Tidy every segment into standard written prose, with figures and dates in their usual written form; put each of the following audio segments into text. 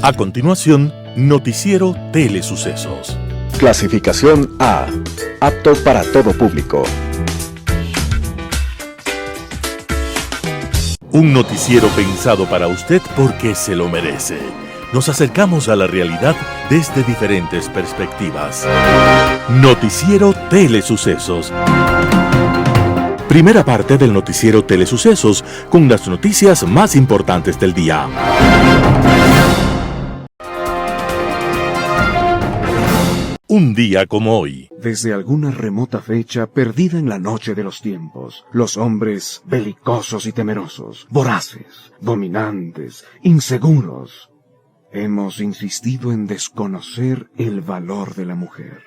A continuación, Noticiero Telesucesos. Clasificación A. Apto para todo público. Un noticiero pensado para usted porque se lo merece. Nos acercamos a la realidad desde diferentes perspectivas. Noticiero Telesucesos. Primera parte del Noticiero Telesucesos con las noticias más importantes del día. Un día como hoy. Desde alguna remota fecha perdida en la noche de los tiempos, los hombres belicosos y temerosos, voraces, dominantes, inseguros, hemos insistido en desconocer el valor de la mujer.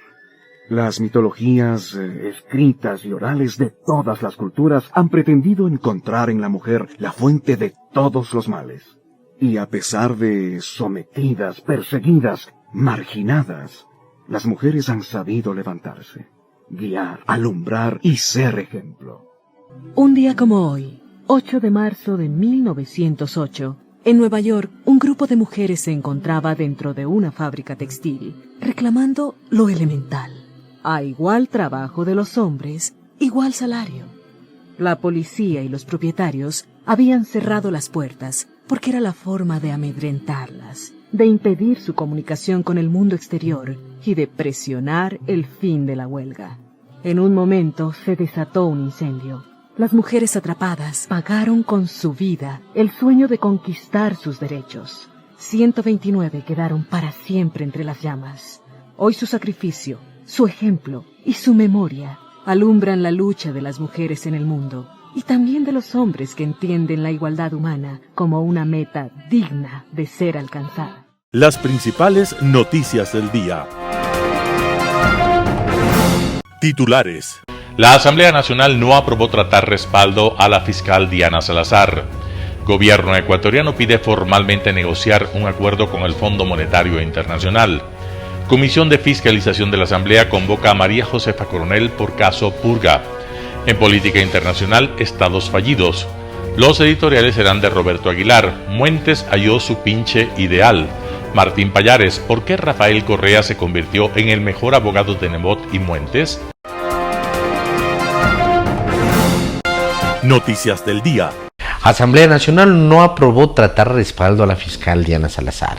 Las mitologías escritas y orales de todas las culturas han pretendido encontrar en la mujer la fuente de todos los males. Y a pesar de sometidas, perseguidas, marginadas, las mujeres han sabido levantarse, guiar, alumbrar y ser ejemplo. Un día como hoy, 8 de marzo de 1908, en Nueva York, un grupo de mujeres se encontraba dentro de una fábrica textil, reclamando lo elemental. A igual trabajo de los hombres, igual salario. La policía y los propietarios habían cerrado las puertas porque era la forma de amedrentarlas, de impedir su comunicación con el mundo exterior y de presionar el fin de la huelga. En un momento se desató un incendio. Las mujeres atrapadas pagaron con su vida el sueño de conquistar sus derechos. 129 quedaron para siempre entre las llamas. Hoy su sacrificio, su ejemplo y su memoria alumbran la lucha de las mujeres en el mundo y también de los hombres que entienden la igualdad humana como una meta digna de ser alcanzada. Las principales noticias del día. Titulares. La Asamblea Nacional no aprobó tratar respaldo a la fiscal Diana Salazar. Gobierno ecuatoriano pide formalmente negociar un acuerdo con el Fondo Monetario Internacional. Comisión de Fiscalización de la Asamblea convoca a María Josefa Coronel por caso Purga. En política internacional, estados fallidos. Los editoriales serán de Roberto Aguilar. Muentes halló su pinche ideal. Martín Pallares, ¿por qué Rafael Correa se convirtió en el mejor abogado de Nebot y Muentes? Noticias del día. Asamblea Nacional no aprobó tratar respaldo a la fiscal Diana Salazar.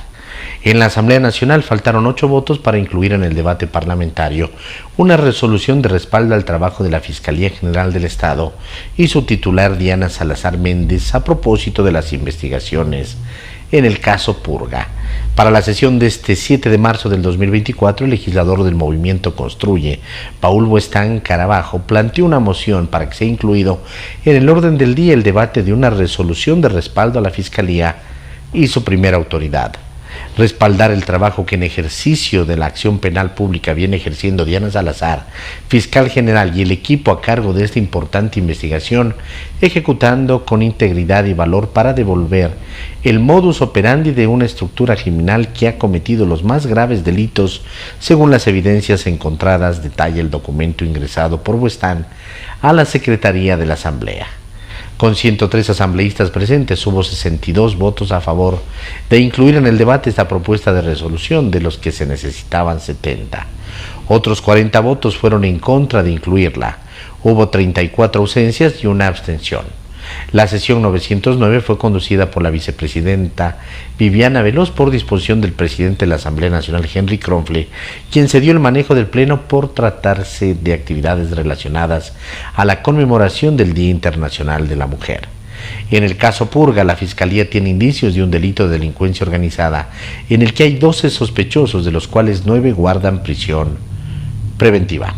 En la Asamblea Nacional faltaron 8 votos para incluir en el debate parlamentario una resolución de respaldo al trabajo de la Fiscalía General del Estado y su titular Diana Salazar Méndez a propósito de las investigaciones en el caso Purga. Para la sesión de este 7 de marzo del 2024, el legislador del Movimiento Construye, Paul Buestán Carabajo, planteó una moción para que sea incluido en el orden del día el debate de una resolución de respaldo a la Fiscalía y su primera autoridad. Respaldar el trabajo que en ejercicio de la acción penal pública viene ejerciendo Diana Salazar, fiscal general, y el equipo a cargo de esta importante investigación, ejecutando con integridad y valor para devolver el modus operandi de una estructura criminal que ha cometido los más graves delitos, según las evidencias encontradas, detalla el documento ingresado por Buestán a la Secretaría de la Asamblea. Con 103 asambleístas presentes, hubo 62 votos a favor de incluir en el debate esta propuesta de resolución, de los que se necesitaban 70. Otros 40 votos fueron en contra de incluirla. Hubo 34 ausencias y una abstención. La sesión 909 fue conducida por la vicepresidenta Viviana Veloz por disposición del presidente de la Asamblea Nacional, Henry Kronfle, quien cedió el manejo del pleno por tratarse de actividades relacionadas a la conmemoración del Día Internacional de la Mujer. En el caso Purga, la Fiscalía tiene indicios de un delito de delincuencia organizada en el que hay 12 sospechosos, de los cuales 9 guardan prisión preventiva.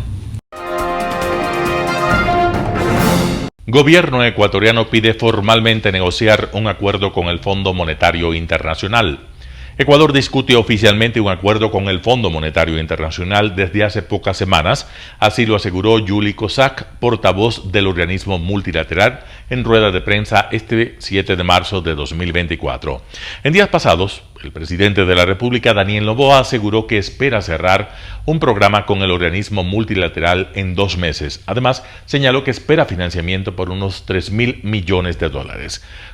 Gobierno ecuatoriano pide formalmente negociar un acuerdo con el Fondo Monetario Internacional. Ecuador discute oficialmente un acuerdo con el Fondo Monetario Internacional desde hace pocas semanas, así lo aseguró Yuli Kozak, portavoz del organismo multilateral, en rueda de prensa este 7 de marzo de 2024. En días pasados, El presidente de la República, Daniel Noboa, aseguró que espera cerrar un programa con el organismo multilateral en 2 meses. Además, señaló que espera financiamiento por unos $3.000 millones.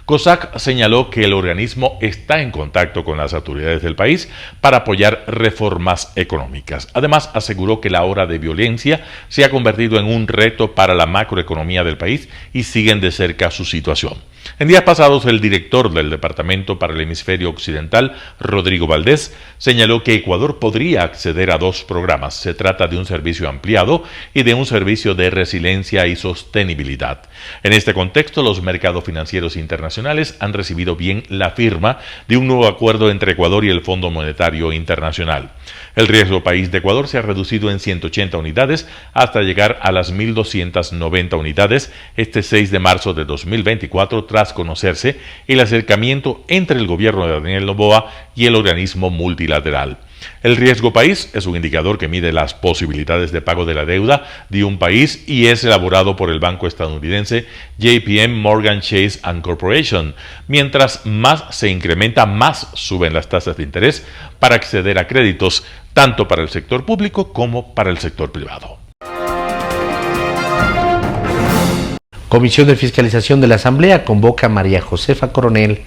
COSAC señaló que el organismo está en contacto con las autoridades del país para apoyar reformas económicas. Además, aseguró que la ola de violencia se ha convertido en un reto para la macroeconomía del país y siguen de cerca su situación. En días pasados, el director del Departamento para el Hemisferio Occidental, Rodrigo Valdés, señaló que Ecuador podría acceder a 2 programas. Se trata de un servicio ampliado y de un servicio de resiliencia y sostenibilidad. En este contexto, los mercados financieros internacionales han recibido bien la firma de un nuevo acuerdo entre Ecuador y el Fondo Monetario Internacional. El riesgo país de Ecuador se ha reducido en 180 unidades hasta llegar a las 1.290 unidades este 6 de marzo de 2024, tras conocerse el acercamiento entre el gobierno de Daniel Noboa y el organismo multilateral. El riesgo país es un indicador que mide las posibilidades de pago de la deuda de un país y es elaborado por el banco estadounidense JP Morgan Chase & Corporation. Mientras más se incrementa, más suben las tasas de interés para acceder a créditos, tanto para el sector público como para el sector privado. Comisión de Fiscalización de la Asamblea convoca a María Josefa Coronel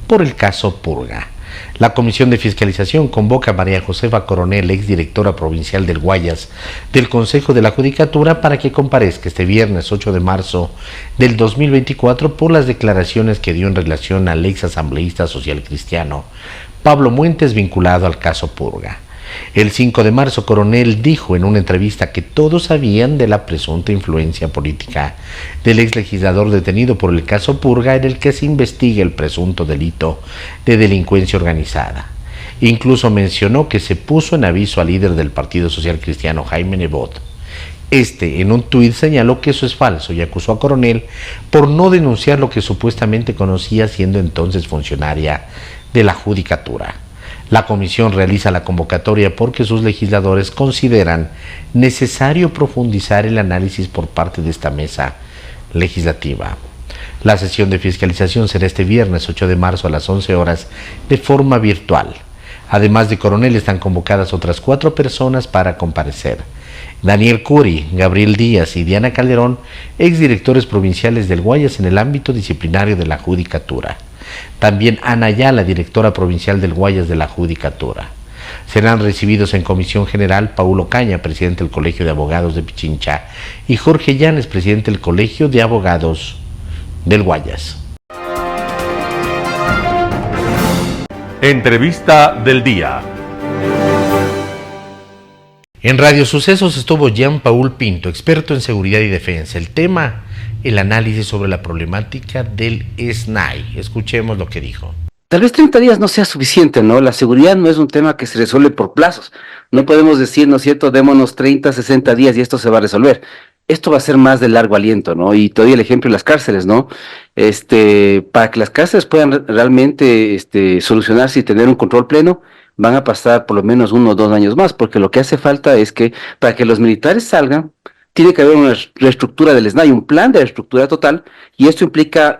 por el caso Purga. La Comisión de Fiscalización convoca a María Josefa Coronel, exdirectora provincial del Guayas, del Consejo de la Judicatura, para que comparezca este viernes 8 de marzo del 2024 por las declaraciones que dio en relación al exasambleísta social cristiano Pablo Muentes vinculado al caso Purga. El 5 de marzo, Coronel dijo en una entrevista que todos sabían de la presunta influencia política del exlegislador detenido por el caso Purga, en el que se investiga el presunto delito de delincuencia organizada. Incluso mencionó que se puso en aviso al líder del Partido Social Cristiano, Jaime Nebot. En un tuit señaló que eso es falso y acusó a Coronel por no denunciar lo que supuestamente conocía, siendo entonces funcionaria de la Judicatura. La comisión realiza la convocatoria porque sus legisladores consideran necesario profundizar el análisis por parte de esta mesa legislativa. La sesión de fiscalización será este viernes 8 de marzo a las 11 horas de forma virtual. Además de Coronel, están convocadas otras 4 personas para comparecer: Daniel Curi, Gabriel Díaz y Diana Calderón, exdirectores provinciales del Guayas en el ámbito disciplinario de la Judicatura. También Ana Ayala, directora provincial del Guayas de la Judicatura. Serán recibidos en comisión general Paulo Caña, presidente del Colegio de Abogados de Pichincha, y Jorge Llanes, presidente del Colegio de Abogados del Guayas. Entrevista del día. En Radio Sucesos estuvo Jean-Paul Pinto, experto en seguridad y defensa. El tema, el análisis sobre la problemática del SNAI. Escuchemos lo que dijo. Tal vez 30 días no sea suficiente, ¿no? La seguridad no es un tema que se resuelve por plazos. No podemos decir, ¿no es cierto?, démonos 30, 60 días y esto se va a resolver. Esto va a ser más de largo aliento, ¿no? Y te doy el ejemplo de las cárceles, ¿no? Para que las cárceles puedan realmente solucionarse y tener un control pleno, van a pasar por lo menos 1 o 2 años más, porque lo que hace falta es que para que los militares salgan, tiene que haber una reestructura del SNAI, un plan de reestructura total, y esto implica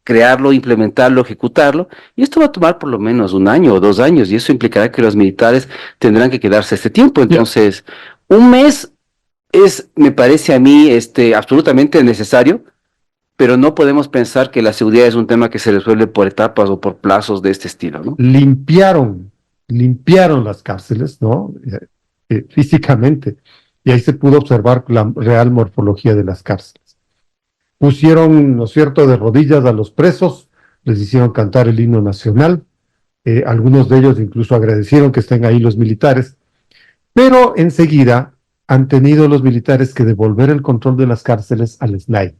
crearlo, implementarlo, ejecutarlo, y esto va a tomar por lo menos 1 año o 2 años, y eso implicará que los militares tendrán que quedarse este tiempo. Entonces, 1 mes me parece a mí absolutamente necesario, pero no podemos pensar que la seguridad es un tema que se resuelve por etapas o por plazos de este estilo, ¿no? Limpiaron las cárceles, ¿no? Físicamente, y ahí se pudo observar la real morfología de las cárceles. Pusieron, ¿no es cierto?, de rodillas a los presos, les hicieron cantar el himno nacional, algunos de ellos incluso agradecieron que estén ahí los militares, pero enseguida han tenido los militares que devolver el control de las cárceles al SNAI.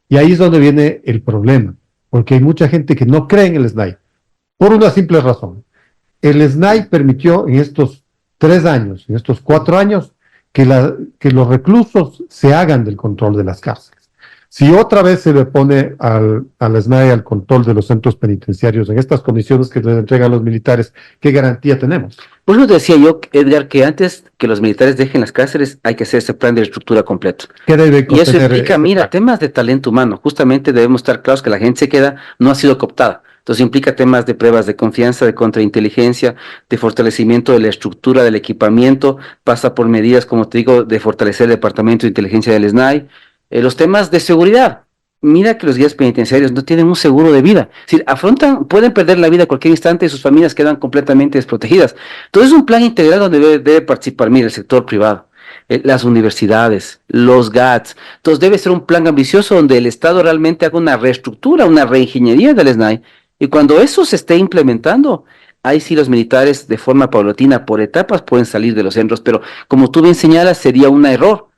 Y ahí es donde viene el problema, porque hay mucha gente que no cree en el SNAI, por una simple razón. El SNAI permitió en estos 3 años, en estos 4 años, que los reclusos se hagan del control de las cárceles. Si otra vez se le pone al SNAI al control de los centros penitenciarios en estas condiciones que les entregan los militares, ¿qué garantía tenemos? Por eso decía yo, Edgar, que antes que los militares dejen las cárceles hay que hacer ese plan de reestructura completo. ¿Qué debe contener? Y eso implica, mira, temas de talento humano. Justamente debemos estar claros que la gente se queda, no ha sido cooptada. Entonces implica temas de pruebas de confianza, de contrainteligencia, de fortalecimiento de la estructura del equipamiento, pasa por medidas, como te digo, de fortalecer el Departamento de Inteligencia del SNAI, los temas de seguridad. Mira que los guías penitenciarios no tienen un seguro de vida. Es decir, pueden perder la vida a cualquier instante y sus familias quedan completamente desprotegidas. Entonces es un plan integral donde debe participar, mira, el sector privado, las universidades, los GATS. Entonces debe ser un plan ambicioso donde el Estado realmente haga una reestructura, una reingeniería del SNAI. Y cuando eso se esté implementando, ahí sí los militares de forma paulatina, por etapas, pueden salir de los centros. Pero como tú bien señalas, sería un error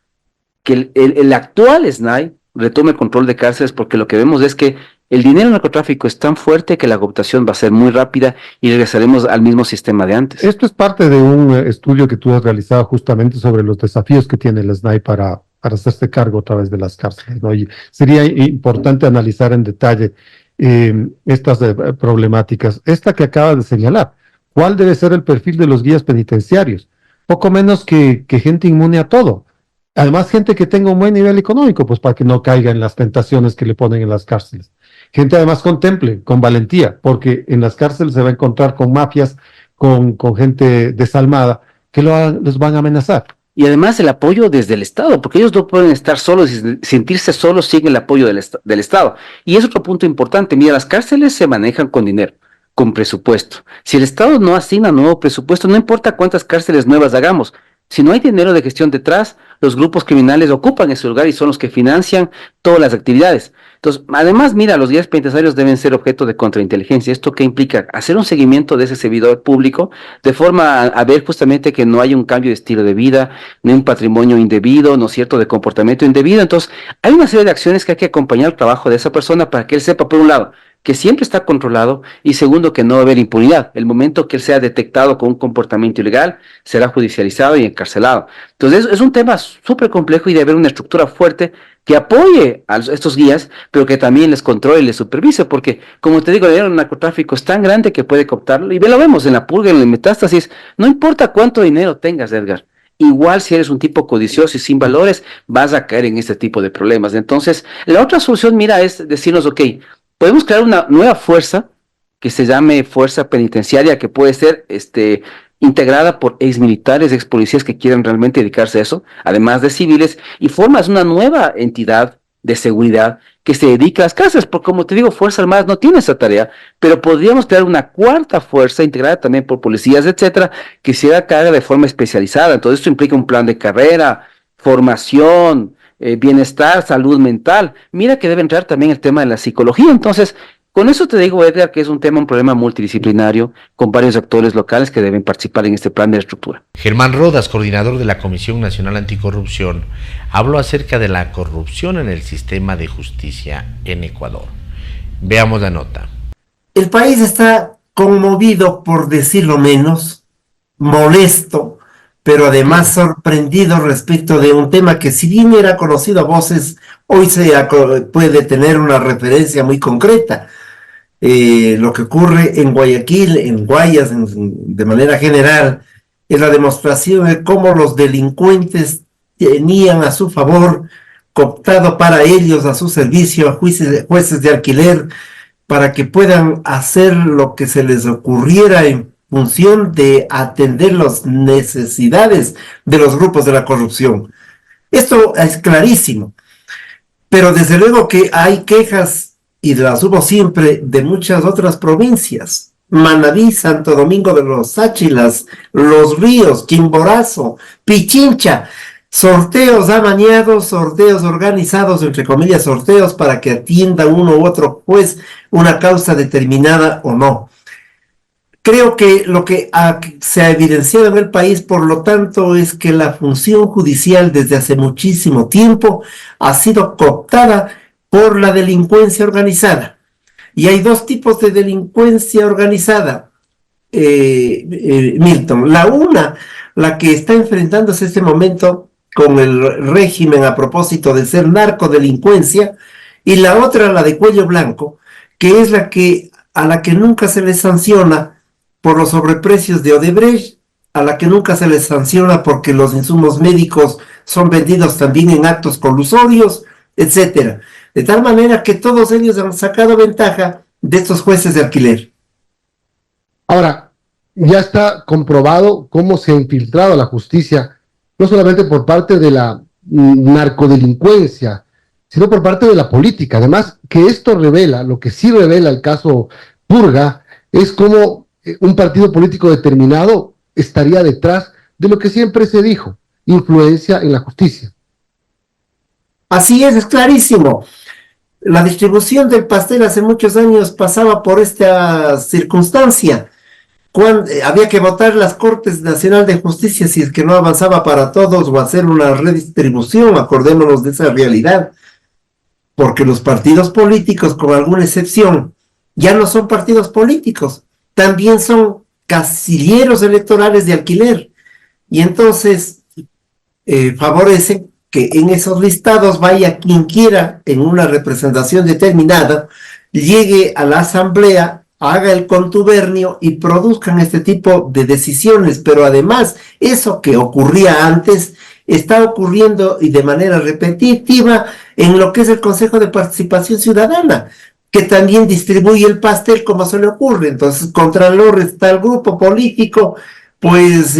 que el actual SNAI retome el control de cárceles, porque lo que vemos es que el dinero del narcotráfico es tan fuerte que la cooptación va a ser muy rápida y regresaremos al mismo sistema de antes. Esto es parte de un estudio que tú has realizado justamente sobre los desafíos que tiene el SNAI para hacerse cargo a través de las cárceles, ¿no? Y sería importante analizar en detalle estas problemáticas. Esta que acabas de señalar, ¿cuál debe ser el perfil de los guías penitenciarios? Poco menos que gente inmune a todo. Además, gente que tenga un buen nivel económico, pues para que no caiga en las tentaciones que le ponen en las cárceles. Gente además contemple, con valentía, porque en las cárceles se va a encontrar con mafias, con gente desalmada, que les van a amenazar. Y además el apoyo desde el Estado, porque ellos no pueden estar solos y sentirse solos sin el apoyo del Estado. Y es otro punto importante. Mira, las cárceles se manejan con dinero, con presupuesto. Si el Estado no asigna nuevo presupuesto, no importa cuántas cárceles nuevas hagamos, si no hay dinero de gestión detrás, los grupos criminales ocupan ese lugar y son los que financian todas las actividades. Entonces, además, mira, los guías penitenciarios deben ser objeto de contrainteligencia. ¿Esto qué implica? Hacer un seguimiento de ese servidor público de forma a ver justamente que no haya un cambio de estilo de vida, ni un patrimonio indebido, ¿no es cierto?, de comportamiento indebido. Entonces, hay una serie de acciones que hay que acompañar el trabajo de esa persona para que él sepa, por un lado, que siempre está controlado, y segundo, que no va a haber impunidad. El momento que él sea detectado con un comportamiento ilegal, será judicializado y encarcelado. Entonces, es un tema súper complejo y debe haber una estructura fuerte que apoye a estos guías, pero que también les controle y les supervise, porque, como te digo, el narcotráfico es tan grande que puede cooptarlo, y lo vemos en la purga, en la metástasis. No importa cuánto dinero tengas, Edgar, igual si eres un tipo codicioso y sin valores, vas a caer en este tipo de problemas. Entonces, la otra solución, mira, es decirnos, ok, podemos crear una nueva fuerza que se llame fuerza penitenciaria, que puede ser integrada por exmilitares, expolicías que quieran realmente dedicarse a eso, además de civiles, y formas una nueva entidad de seguridad que se dedica a las cárceles, porque como te digo, Fuerzas Armadas no tiene esa tarea, pero podríamos crear una cuarta fuerza integrada también por policías, etcétera, que se haga de forma especializada. Entonces esto implica un plan de carrera, formación, bienestar, salud mental. Mira que debe entrar también el tema de la psicología. Entonces, con eso te digo, Edgar, que es un problema multidisciplinario con varios actores locales que deben participar en este plan de estructura. Germán Rodas, coordinador de la Comisión Nacional Anticorrupción, habló acerca de la corrupción en el sistema de justicia en Ecuador. Veamos la nota. El país está conmovido, por decirlo menos, molesto, pero además sorprendido respecto de un tema que, si bien era conocido a voces, hoy puede tener una referencia muy concreta. Lo que ocurre en Guayaquil, en Guayas, de manera general, es la demostración de cómo los delincuentes tenían a su favor, cooptado para ellos, a su servicio, a jueces de alquiler, para que puedan hacer lo que se les ocurriera en función de atender las necesidades de los grupos de la corrupción. Esto es clarísimo, pero desde luego que hay quejas, y las hubo siempre, de muchas otras provincias: Manabí, Santo Domingo de los Áchilas, Los Ríos, Quimborazo, Pichincha. Sorteos amañados, sorteos organizados, entre comillas, sorteos para que atienda uno u otro juez una causa determinada o no. Creo que lo que se ha evidenciado en el país, por lo tanto, es que la función judicial desde hace muchísimo tiempo ha sido cooptada por la delincuencia organizada. Y hay dos tipos de delincuencia organizada, Milton. La que está enfrentándose en este momento con el régimen a propósito de ser narcodelincuencia, y la otra, la de cuello blanco, que es a la que nunca se le sanciona por los sobreprecios de Odebrecht, a la que nunca se les sanciona porque los insumos médicos son vendidos también en actos colusorios, etcétera. De tal manera que todos ellos han sacado ventaja de estos jueces de alquiler. Ahora, ya está comprobado cómo se ha infiltrado la justicia, no solamente por parte de la narcodelincuencia, sino por parte de la política. Además, que esto revela, lo que sí revela el caso Purga, es cómo un partido político determinado estaría detrás de lo que siempre se dijo, influencia en la justicia. Así es clarísimo. La distribución del pastel hace muchos años pasaba por esta circunstancia. Cuando había que votar las Cortes Nacional de Justicia si es que no avanzaba para todos o hacer una redistribución, acordémonos de esa realidad, porque los partidos políticos, con alguna excepción, ya no son partidos políticos, también son casilleros electorales de alquiler, y entonces favorecen que en esos listados vaya quien quiera en una representación determinada, llegue a la asamblea, haga el contubernio y produzcan este tipo de decisiones. Pero además, eso que ocurría antes está ocurriendo y de manera repetitiva en lo que es el Consejo de Participación Ciudadana, que también distribuye el pastel como se le ocurre. Entonces, Contralor está el grupo político, pues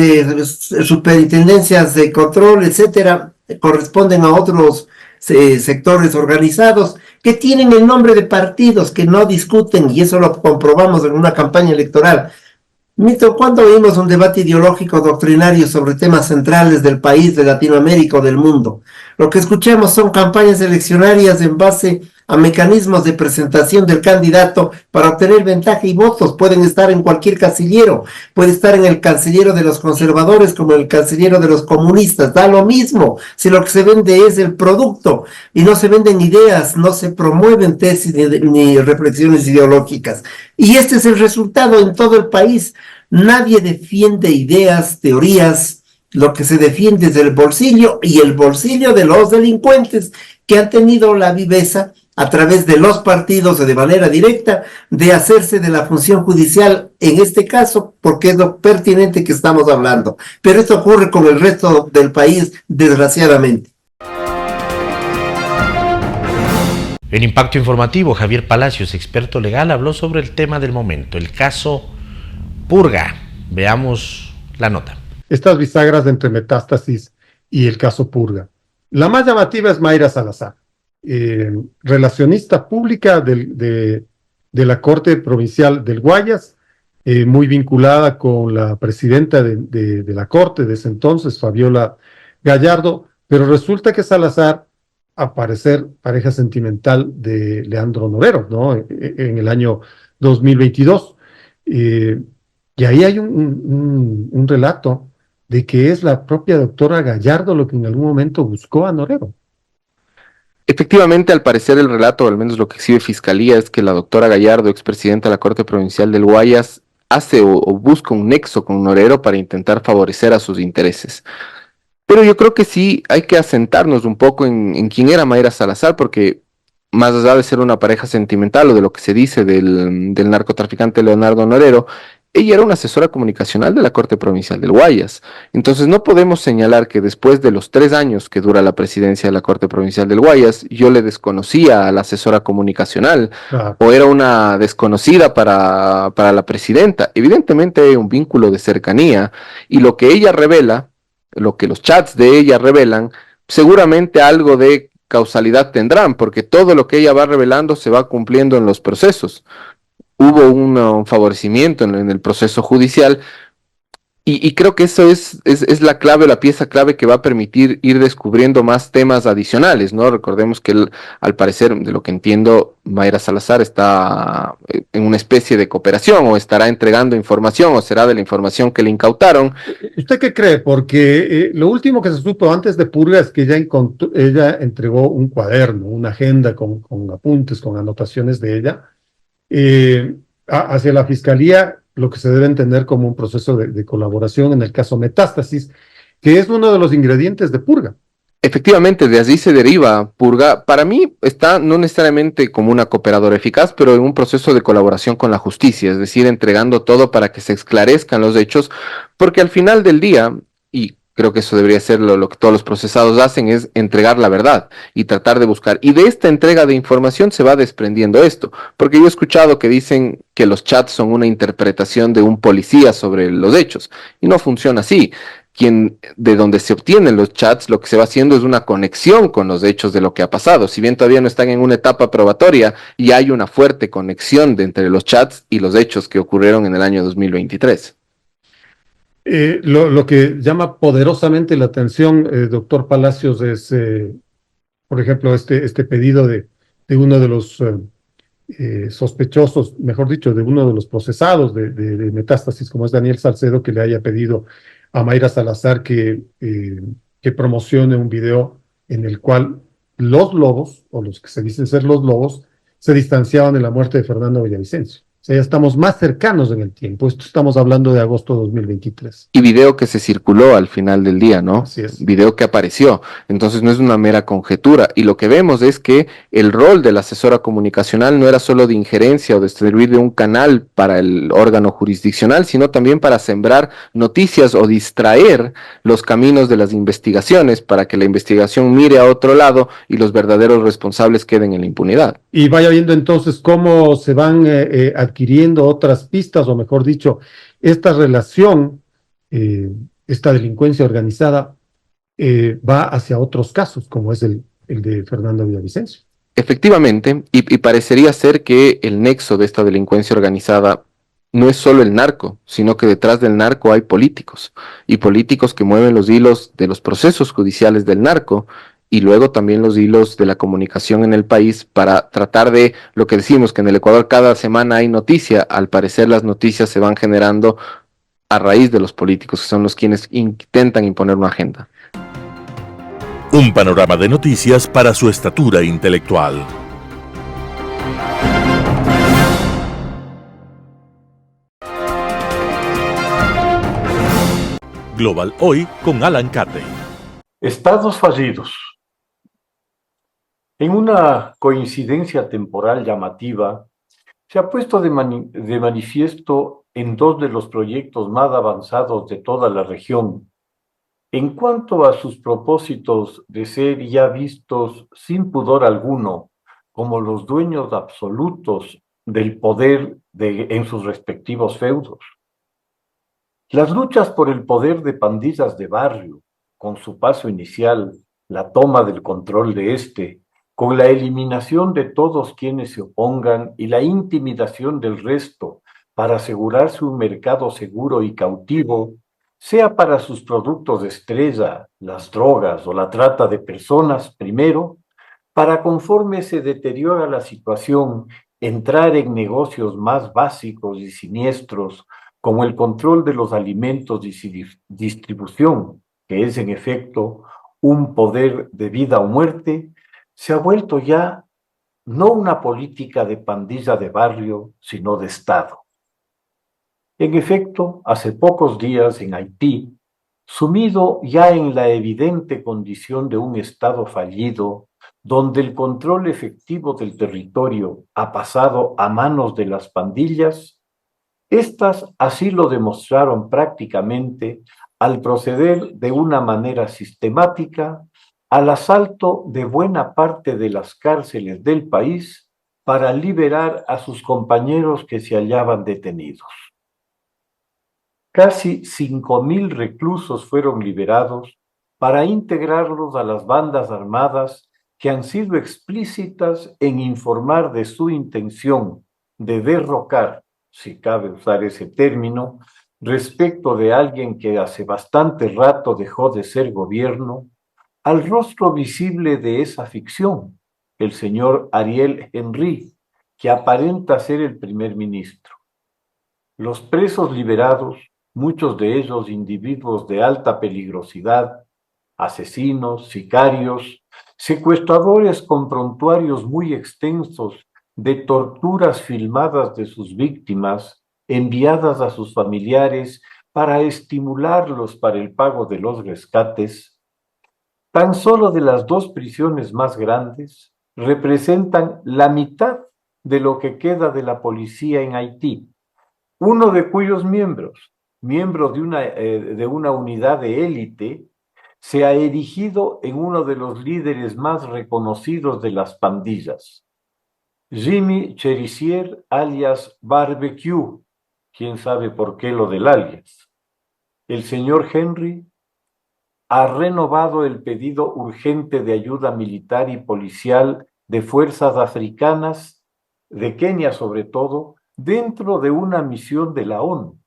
superintendencias de control, etcétera, corresponden a otros sectores organizados que tienen el nombre de partidos, que no discuten, y eso lo comprobamos en una campaña electoral. Mito, ¿cuándo oímos un debate ideológico doctrinario sobre temas centrales del país, de Latinoamérica o del mundo? Lo que escuchamos son campañas eleccionarias en base a mecanismos de presentación del candidato para obtener ventaja y votos. Pueden estar en cualquier casillero, puede estar en el casillero de los conservadores como en el casillero de los comunistas, da lo mismo, si lo que se vende es el producto y no se venden ideas, no se promueven tesis ni reflexiones ideológicas. Y este es el resultado en todo el país. Nadie defiende ideas, teorías, lo que se defiende es el bolsillo y el bolsillo de los delincuentes que han tenido la viveza a través de los partidos o de manera directa de hacerse de la función judicial en este caso, porque es lo pertinente que estamos hablando. Pero esto ocurre con el resto del país, desgraciadamente. En Impacto Informativo, Javier Palacios, experto legal, habló sobre el tema del momento, el caso Purga. Veamos la nota. Estas bisagras entre Metástasis y el caso Purga. La más llamativa es Mayra Salazar, relacionista pública de la Corte Provincial del Guayas, muy vinculada con la presidenta de la Corte de ese entonces, Fabiola Gallardo, pero resulta que Salazar, a parecer pareja sentimental de Leandro Norero, ¿no? En el año 2022. Y ahí hay un relato de que es la propia doctora Gallardo lo que en algún momento buscó a Norero. Efectivamente, al parecer el relato, o al menos lo que exhibe Fiscalía, es que la doctora Gallardo, expresidenta de la Corte Provincial del Guayas, hace o busca un nexo con Norero para intentar favorecer a sus intereses. Pero yo creo que sí hay que asentarnos un poco en quién era Mayra Salazar, porque más allá de ser una pareja sentimental o de lo que se dice del narcotraficante Leonardo Norero, ella era una asesora comunicacional de la Corte Provincial del Guayas. Entonces no podemos señalar que después de los 3 años que dura la presidencia de la Corte Provincial del Guayas, yo le desconocía a la asesora comunicacional, o era una desconocida para la presidenta. Evidentemente hay un vínculo de cercanía, y lo que ella revela, lo que los chats de ella revelan, seguramente algo de causalidad tendrán, porque todo lo que ella va revelando se va cumpliendo en los procesos. Hubo un favorecimiento en el proceso judicial, y creo que eso es la clave, la pieza clave que va a permitir ir descubriendo más temas adicionales, ¿no? Recordemos que al parecer, de lo que entiendo, Mayra Salazar está en una especie de cooperación, o estará entregando información, o será de la información que le incautaron. ¿Usted qué cree? Porque lo último que se supo antes de Purga es que ella entregó un cuaderno, una agenda con apuntes, con anotaciones de ella, hacia la Fiscalía, lo que se debe entender como un proceso de colaboración en el caso Metástasis, que es uno de los ingredientes de Purga. Efectivamente, de allí se deriva Purga. Para mí está no necesariamente como una cooperadora eficaz, pero en un proceso de colaboración con la justicia, es decir, entregando todo para que se esclarezcan los hechos, porque al final del día, y Creo que eso debería ser lo que todos los procesados hacen, es entregar la verdad y tratar de buscar. Y de esta entrega de información se va desprendiendo esto, porque yo he escuchado que dicen que los chats son una interpretación de un policía sobre los hechos, y no funciona así. De donde se obtienen los chats, lo que se va haciendo es una conexión con los hechos de lo que ha pasado. Si bien todavía no están en una etapa probatoria, y hay una fuerte conexión entre los chats y los hechos que ocurrieron en el año 2023. Lo que llama poderosamente la atención, doctor Palacios, es, por ejemplo, este pedido de uno de los sospechosos, mejor dicho, de uno de los procesados de Metástasis, como es Daniel Salcedo, que le haya pedido a Mayra Salazar que promocione un video en el cual los lobos, o los que se dicen ser los lobos, se distanciaban de la muerte de Fernando Villavicencio. O sea, ya estamos más cercanos en el tiempo. Esto estamos hablando de agosto de 2023. Y video que se circuló al final del día, ¿no? Así es. Video que apareció. Entonces no es una mera conjetura. Y lo que vemos es que el rol de la asesora comunicacional no era solo de injerencia o de servir de un canal para el órgano jurisdiccional, sino también para sembrar noticias o distraer los caminos de las investigaciones para que la investigación mire a otro lado y los verdaderos responsables queden en la impunidad. Y vaya viendo entonces cómo se van adquiriendo otras pistas, o mejor dicho, esta relación, esta delincuencia organizada, va hacia otros casos, como es el de Fernando Villavicencio. Efectivamente, y parecería ser que el nexo de esta delincuencia organizada no es solo el narco, sino que detrás del narco hay políticos, y políticos que mueven los hilos de los procesos judiciales del narco, y luego también los hilos de la comunicación en el país para tratar de, lo que decimos, que en el Ecuador cada semana hay noticia. Al parecer las noticias se van generando a raíz de los políticos, que son los quienes intentan imponer una agenda. Un panorama de noticias para su estatura intelectual. Global Hoy con Alan Cate. Estados fallidos. En una coincidencia temporal llamativa, se ha puesto de manifiesto en dos de los proyectos más avanzados de toda la región, en cuanto a sus propósitos de ser ya vistos sin pudor alguno como los dueños absolutos del poder en sus respectivos feudos. Las luchas por el poder de pandillas de barrio, con su paso inicial, la toma del control de este, con la eliminación de todos quienes se opongan y la intimidación del resto para asegurarse un mercado seguro y cautivo, sea para sus productos de estrella, las drogas o la trata de personas primero, para conforme se deteriora la situación, entrar en negocios más básicos y siniestros, como el control de los alimentos y su distribución, que es en efecto un poder de vida o muerte, se ha vuelto ya no una política de pandilla de barrio, sino de Estado. En efecto, hace pocos días en Haití, sumido ya en la evidente condición de un Estado fallido, donde el control efectivo del territorio ha pasado a manos de las pandillas, estas así lo demostraron prácticamente al proceder de una manera sistemática al asalto de buena parte de las cárceles del país para liberar a sus compañeros que se hallaban detenidos. Casi 5,000 reclusos fueron liberados para integrarlos a las bandas armadas que han sido explícitas en informar de su intención de derrocar, si cabe usar ese término, respecto de alguien que hace bastante rato dejó de ser gobierno, al rostro visible de esa ficción, el señor Ariel Henry, que aparenta ser el primer ministro. Los presos liberados, muchos de ellos individuos de alta peligrosidad, asesinos, sicarios, secuestradores con prontuarios muy extensos de torturas filmadas de sus víctimas, enviadas a sus familiares para estimularlos para el pago de los rescates. Tan solo de las dos prisiones más grandes representan la mitad de lo que queda de la policía en Haití, uno de cuyos miembros, miembro de una unidad de élite, se ha erigido en uno de los líderes más reconocidos de las pandillas. Jimmy Cherisier, alias Barbecue, quién sabe por qué lo del alias. El señor Henry ha renovado el pedido urgente de ayuda militar y policial de fuerzas africanas, de Kenia sobre todo, dentro de una misión de la ONU.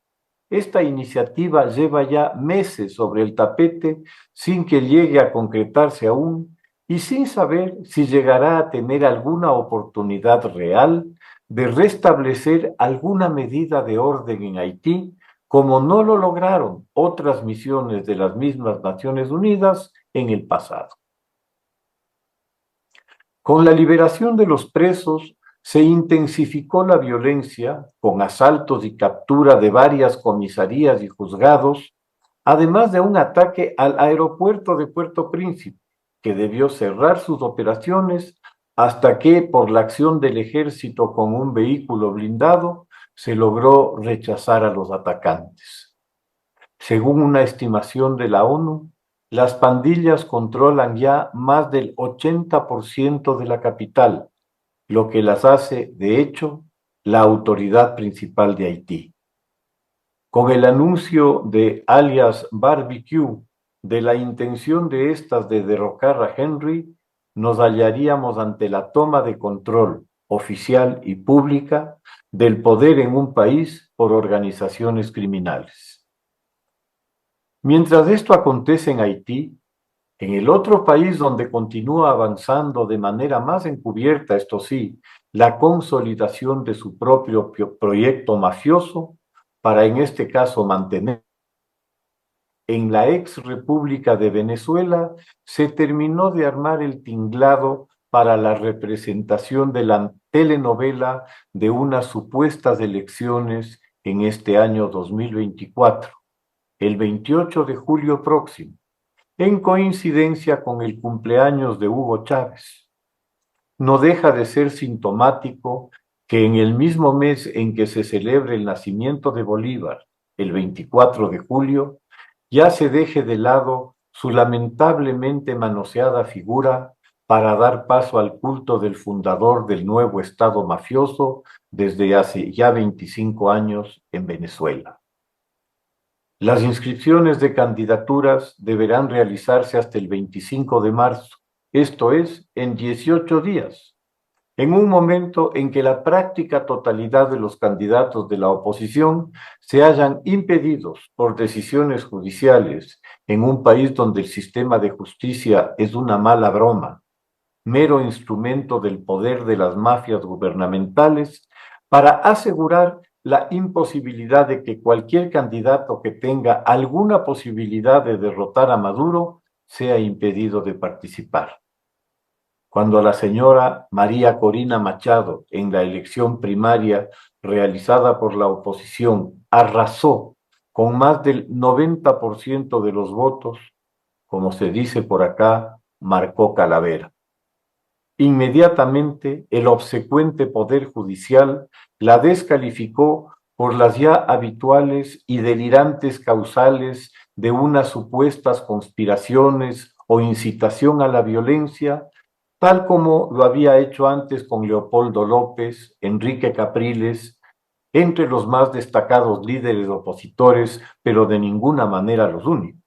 Esta iniciativa lleva ya meses sobre el tapete sin que llegue a concretarse aún y sin saber si llegará a tener alguna oportunidad real de restablecer alguna medida de orden en Haití, como no lo lograron otras misiones de las mismas Naciones Unidas en el pasado. Con la liberación de los presos, se intensificó la violencia con asaltos y captura de varias comisarías y juzgados, además de un ataque al aeropuerto de Puerto Príncipe, que debió cerrar sus operaciones hasta que, por la acción del ejército con un vehículo blindado, se logró rechazar a los atacantes. Según una estimación de la ONU, las pandillas controlan ya más del 80% de la capital, lo que las hace, de hecho, la autoridad principal de Haití. Con el anuncio de alias Barbecue de la intención de estas de derrocar a Henry, nos hallaríamos ante la toma de control oficial y pública del poder en un país por organizaciones criminales. Mientras esto acontece en Haití, en el otro país donde continúa avanzando de manera más encubierta, esto sí, la consolidación de su propio proyecto mafioso, para en este caso mantener en la ex República de Venezuela, se terminó de armar el tinglado para la representación de la telenovela de unas supuestas elecciones en este año 2024, el 28 de julio próximo, en coincidencia con el cumpleaños de Hugo Chávez. No deja de ser sintomático que en el mismo mes en que se celebra el nacimiento de Bolívar, el 24 de julio, ya se deje de lado su lamentablemente manoseada figura para dar paso al culto del fundador del nuevo Estado mafioso desde hace ya 25 años en Venezuela. Las inscripciones de candidaturas deberán realizarse hasta el 25 de marzo, esto es, en 18 días, en un momento en que la práctica totalidad de los candidatos de la oposición se hallan impedidos por decisiones judiciales en un país donde el sistema de justicia es una mala broma, mero instrumento del poder de las mafias gubernamentales, para asegurar la imposibilidad de que cualquier candidato que tenga alguna posibilidad de derrotar a Maduro sea impedido de participar. Cuando la señora María Corina Machado, en la elección primaria realizada por la oposición, arrasó con más del 90% de los votos, como se dice por acá, marcó calavera. Inmediatamente, el obsecuente Poder Judicial la descalificó por las ya habituales y delirantes causales de unas supuestas conspiraciones o incitación a la violencia, tal como lo había hecho antes con Leopoldo López, Enrique Capriles, entre los más destacados líderes opositores, pero de ninguna manera los únicos.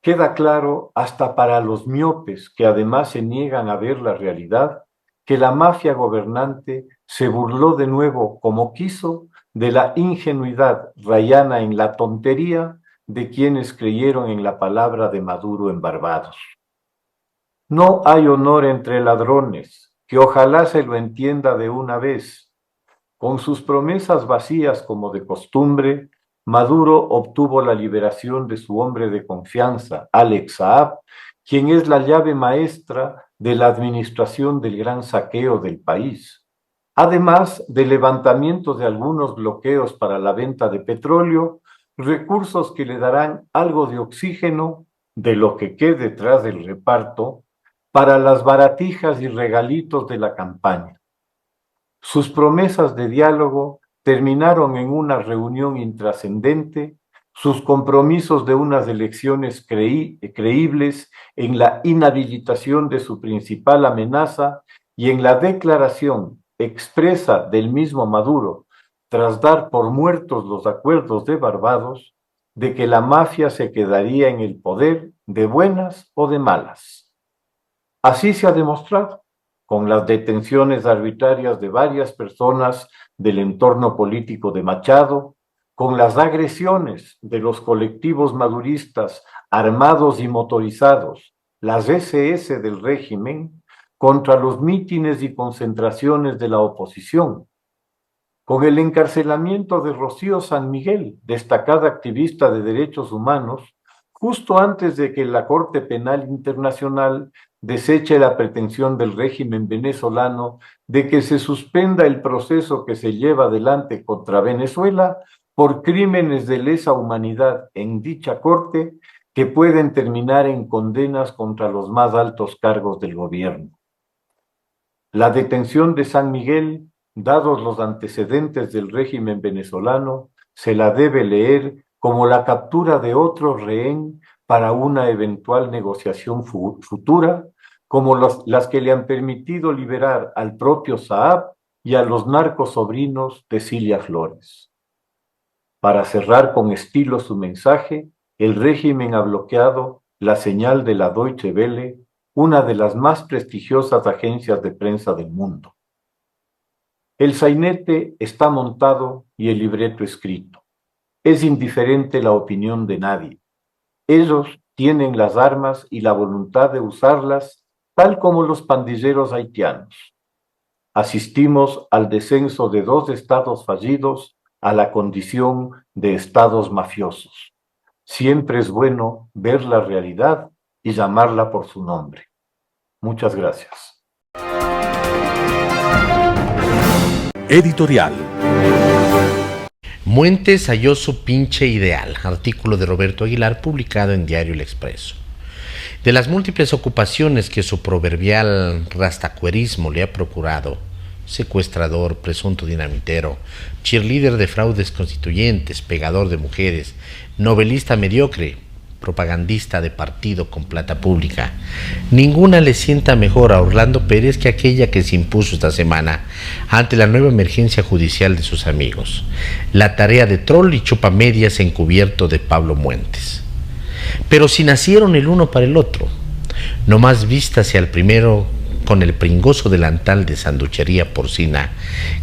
Queda claro, hasta para los miopes que además se niegan a ver la realidad, que la mafia gobernante se burló de nuevo, como quiso, de la ingenuidad rayana en la tontería de quienes creyeron en la palabra de Maduro en Barbados. No hay honor entre ladrones, que ojalá se lo entienda de una vez. Con sus promesas vacías como de costumbre, Maduro obtuvo la liberación de su hombre de confianza, Alex Saab, quien es la llave maestra de la administración del gran saqueo del país, además del levantamiento de algunos bloqueos para la venta de petróleo, recursos que le darán algo de oxígeno de lo que quede tras del reparto para las baratijas y regalitos de la campaña. Sus promesas de diálogo terminaron en una reunión intrascendente, sus compromisos de unas elecciones creíbles, en la inhabilitación de su principal amenaza y en la declaración expresa del mismo Maduro, tras dar por muertos los acuerdos de Barbados, de que la mafia se quedaría en el poder de buenas o de malas. Así se ha demostrado, con las detenciones arbitrarias de varias personas del entorno político de Machado, con las agresiones de los colectivos maduristas armados y motorizados, las SS del régimen, contra los mítines y concentraciones de la oposición, con el encarcelamiento de Rocío San Miguel, destacada activista de derechos humanos, justo antes de que la Corte Penal Internacional deseche la pretensión del régimen venezolano de que se suspenda el proceso que se lleva adelante contra Venezuela por crímenes de lesa humanidad en dicha corte que pueden terminar en condenas contra los más altos cargos del gobierno. La detención de San Miguel, dados los antecedentes del régimen venezolano, se la debe leer como la captura de otro rehén para una eventual negociación futura, como las que le han permitido liberar al propio Saab y a los narcos sobrinos de Cilia Flores. Para cerrar con estilo su mensaje, el régimen ha bloqueado la señal de la Deutsche Welle, una de las más prestigiosas agencias de prensa del mundo. El sainete está montado y el libreto escrito. Es indiferente la opinión de nadie. Ellos tienen las armas y la voluntad de usarlas, tal como los pandilleros haitianos. Asistimos al descenso de 2 estados fallidos a la condición de estados mafiosos. Siempre es bueno ver la realidad y llamarla por su nombre. Muchas gracias. Editorial. Muentes halló su pinche ideal, artículo de Roberto Aguilar publicado en Diario El Expreso. De las múltiples ocupaciones que su proverbial rastacuerismo le ha procurado, secuestrador, presunto dinamitero, cheerleader de fraudes constituyentes, pegador de mujeres, novelista mediocre, propagandista de partido con plata pública, ninguna le sienta mejor a Orlando Pérez que aquella que se impuso esta semana ante la nueva emergencia judicial de sus amigos, la tarea de troll y chupamedias encubierto de Pablo Muentes. Pero si nacieron el uno para el otro, no más vístase al primero con el pringoso delantal de sanduchería porcina,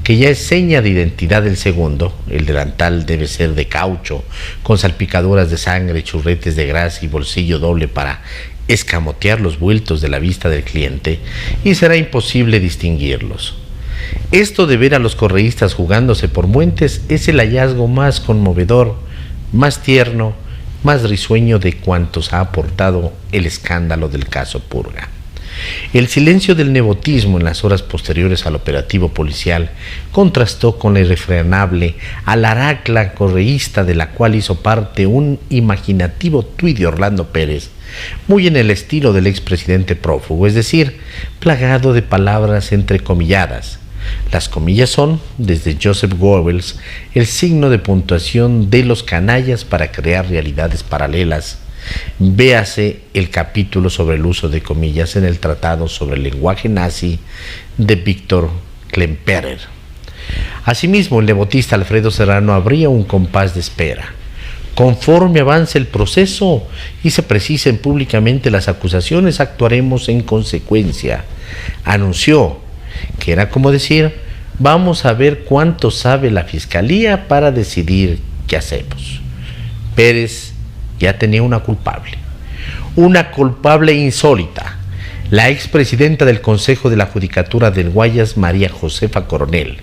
que ya es seña de identidad del segundo. El delantal debe ser de caucho, con salpicaduras de sangre, churretes de grasa y bolsillo doble para escamotear los vueltos de la vista del cliente, y será imposible distinguirlos. Esto de ver a los correístas jugándose por Muentes es el hallazgo más conmovedor, más tierno, más risueño de cuantos ha aportado el escándalo del caso Purga. El silencio del nepotismo en las horas posteriores al operativo policial contrastó con la irrefrenable alaracla correísta de la cual hizo parte un imaginativo tuit de Orlando Pérez, muy en el estilo del expresidente prófugo, es decir, plagado de palabras entrecomilladas. Las comillas son, desde Joseph Goebbels, el signo de puntuación de los canallas para crear realidades paralelas. Véase el capítulo sobre el uso de comillas en el Tratado sobre el lenguaje nazi de Víctor Klemperer. Asimismo, el nebotista Alfredo Serrano abría un compás de espera. Conforme avance el proceso y se precisen públicamente las acusaciones, actuaremos en consecuencia. Anunció que era como decir, vamos a ver cuánto sabe la Fiscalía para decidir qué hacemos. Pérez ya tenía una culpable insólita, la expresidenta del Consejo de la Judicatura del Guayas, María Josefa Coronel,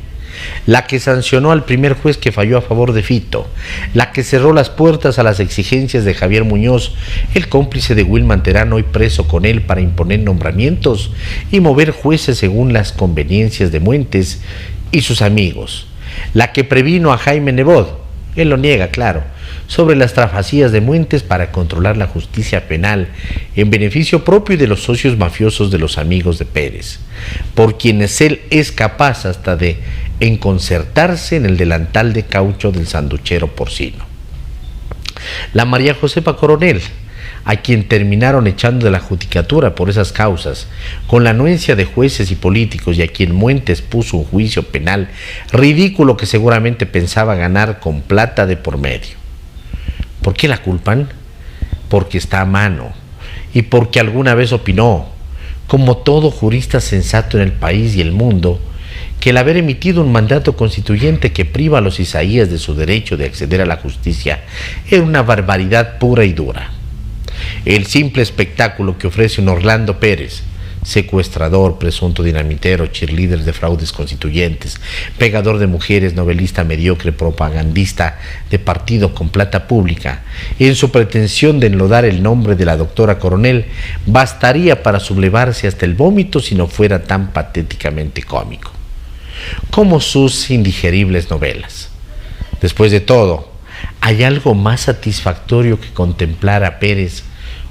la que sancionó al primer juez que falló a favor de Fito, la que cerró las puertas a las exigencias de Javier Muñoz, el cómplice de Wilman Terán, hoy preso con él para imponer nombramientos y mover jueces según las conveniencias de Muentes y sus amigos, la que previno a Jaime Nebot, él lo niega, claro, sobre las trafacías de Muentes para controlar la justicia penal en beneficio propio y de los socios mafiosos de los amigos de Pérez, por quienes él es capaz hasta de en concertarse en el delantal de caucho del sanduchero porcino. La María Josefa Coronel, a quien terminaron echando de la judicatura por esas causas, con la anuencia de jueces y políticos, y a quien Muentes puso un juicio penal ridículo que seguramente pensaba ganar con plata de por medio. ¿Por qué la culpan? Porque está a mano y porque alguna vez opinó, como todo jurista sensato en el país y el mundo, que el haber emitido un mandato constituyente que priva a los isaías de su derecho de acceder a la justicia era una barbaridad pura y dura. El simple espectáculo que ofrece un Orlando Pérez, secuestrador, presunto dinamitero, cheerleader de fraudes constituyentes, pegador de mujeres, novelista mediocre, propagandista de partido con plata pública, en su pretensión de enlodar el nombre de la doctora Coronel, bastaría para sublevarse hasta el vómito si no fuera tan patéticamente cómico, como sus indigeribles novelas. Después de todo, ¿hay algo más satisfactorio que contemplar a Pérez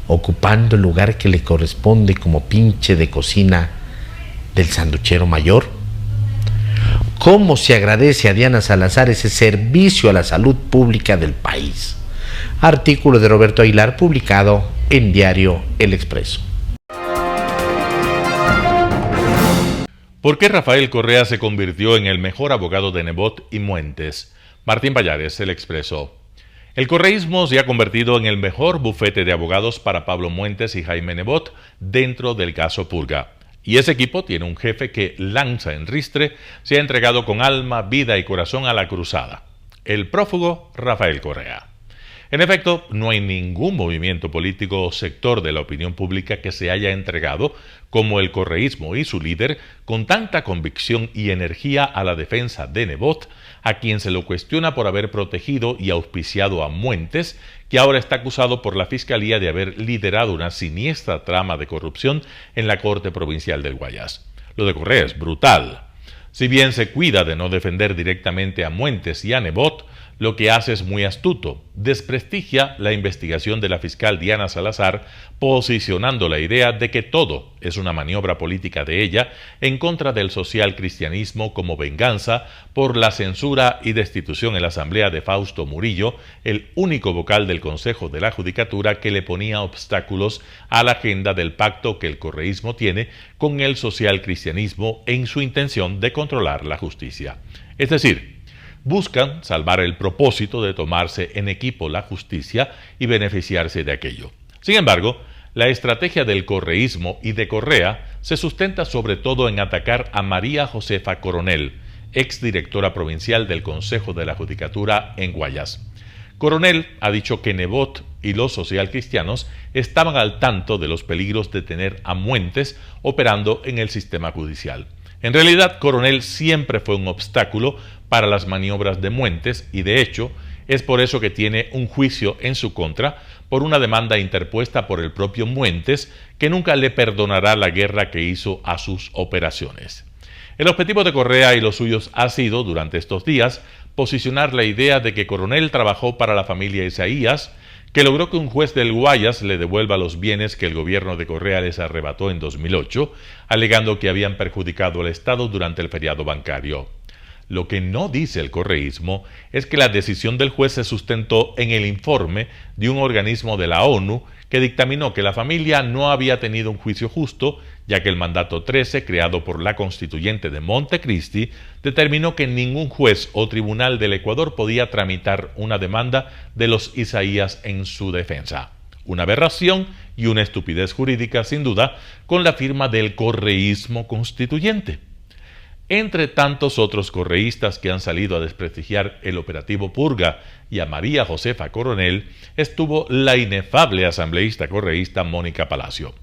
ocupando el lugar que le corresponde como pinche de cocina del sanduchero mayor? ¿Cómo se agradece a Diana Salazar ese servicio a la salud pública del país? Artículo de Roberto Aguilar, publicado en diario El Expreso. ¿Por qué Rafael Correa se convirtió en el mejor abogado de Nebot y Muentes? Martín Pallares, El Expreso. El correísmo se ha convertido en el mejor bufete de abogados para Pablo Muentes y Jaime Nebot dentro del caso Purga. Y ese equipo tiene un jefe que lanza en ristre, se ha entregado con alma, vida y corazón a la cruzada. El prófugo Rafael Correa. En efecto, no hay ningún movimiento político o sector de la opinión pública que se haya entregado, como el correísmo y su líder, con tanta convicción y energía a la defensa de Nebot, a quien se lo cuestiona por haber protegido y auspiciado a Muentes, que ahora está acusado por la Fiscalía de haber liderado una siniestra trama de corrupción en la Corte Provincial del Guayas. Lo de Correa es brutal. Si bien se cuida de no defender directamente a Muentes y a Nebot, lo que hace es muy astuto. Desprestigia la investigación de la fiscal Diana Salazar, posicionando la idea de que todo es una maniobra política de ella en contra del social cristianismo como venganza por la censura y destitución en la asamblea de Fausto Murillo, el único vocal del Consejo de la Judicatura que le ponía obstáculos a la agenda del pacto que el correísmo tiene con el social cristianismo en su intención de controlar la justicia. Es decir, buscan salvar el propósito de tomarse en equipo la justicia y beneficiarse de aquello. Sin embargo, la estrategia del correísmo y de Correa se sustenta sobre todo en atacar a María Josefa Coronel, exdirectora provincial del Consejo de la Judicatura en Guayas. Coronel ha dicho que Nebot y los socialcristianos estaban al tanto de los peligros de tener a Muentes operando en el sistema judicial. En realidad, Coronel siempre fue un obstáculo para las maniobras de Muentes y, de hecho, es por eso que tiene un juicio en su contra por una demanda interpuesta por el propio Muentes, que nunca le perdonará la guerra que hizo a sus operaciones. El objetivo de Correa y los suyos ha sido, durante estos días, posicionar la idea de que Coronel trabajó para la familia Isaías, que logró que un juez del Guayas le devuelva los bienes que el gobierno de Correa les arrebató en 2008, alegando que habían perjudicado al Estado durante el feriado bancario. Lo que no dice el correísmo es que la decisión del juez se sustentó en el informe de un organismo de la ONU que dictaminó que la familia no había tenido un juicio justo, ya que el mandato 13, creado por la constituyente de Montecristi, determinó que ningún juez o tribunal del Ecuador podía tramitar una demanda de los Isaías en su defensa. Una aberración y una estupidez jurídica, sin duda, con la firma del correísmo constituyente. Entre tantos otros correístas que han salido a desprestigiar el operativo Purga y a María Josefa Coronel, estuvo la inefable asambleísta correísta Mónica Palacio.